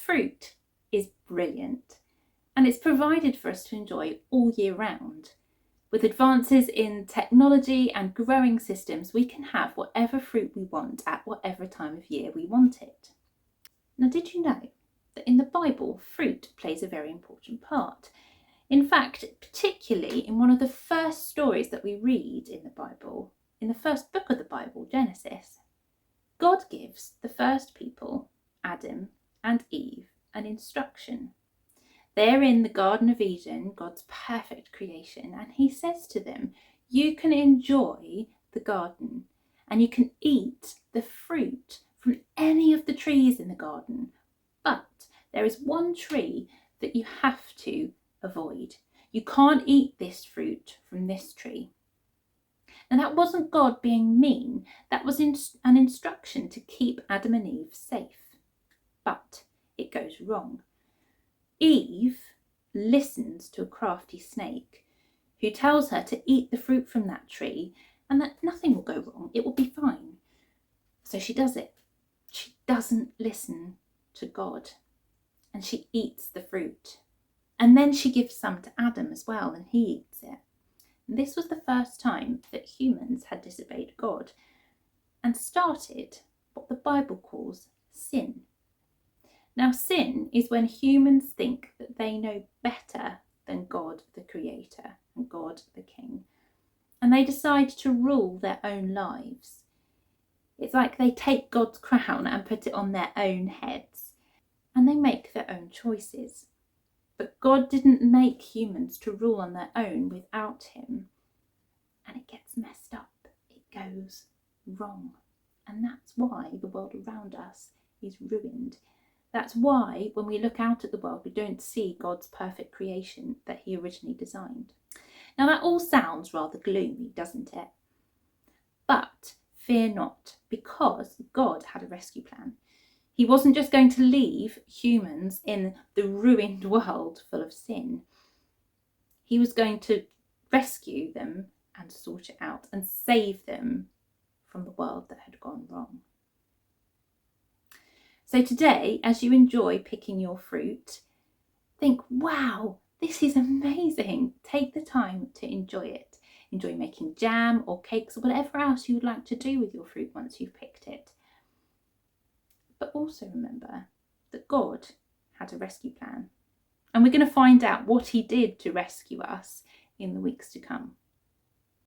Fruit is brilliant, and it's provided for us to enjoy all year round. With advances in technology and growing systems, we can have whatever fruit we want at whatever time of year we want it. Now, did you know that in the Bible, fruit plays a very important part? In fact, particularly in one of the first stories that we read in the Bible, in the first book of the Bible, Genesis, God gives the first people, Adam and Eve, an instruction. They're in the Garden of Eden, God's perfect creation, and he says to them, you can enjoy the garden and you can eat the fruit from any of the trees in the garden, but there is one tree that you have to avoid. You can't eat this fruit from this tree. And that wasn't God being mean, that was an instruction to keep Adam and Eve safe. But it goes wrong. Eve listens to a crafty snake who tells her to eat the fruit from that tree and that nothing will go wrong, it will be fine. So she does it. She doesn't listen to God and she eats the fruit. And then she gives some to Adam as well and he eats it. And this was the first time that humans had disobeyed God and started what the Bible calls sin. Now, sin is when humans think that they know better than God the Creator and God the King, and they decide to rule their own lives. It's like they take God's crown and put it on their own heads, and they make their own choices. But God didn't make humans to rule on their own without him, and it gets messed up. It goes wrong, and that's why the world around us is ruined. That's why when we look out at the world, we don't see God's perfect creation that he originally designed. Now that all sounds rather gloomy, doesn't it? But fear not, because God had a rescue plan. He wasn't just going to leave humans in the ruined world full of sin. He was going to rescue them and sort it out and save them from the world that had gone wrong. So today, as you enjoy picking your fruit, think, wow, this is amazing. Take the time to enjoy it. Enjoy making jam or cakes or whatever else you would like to do with your fruit once you've picked it. But also remember that God had a rescue plan. And we're going to find out what he did to rescue us in the weeks to come.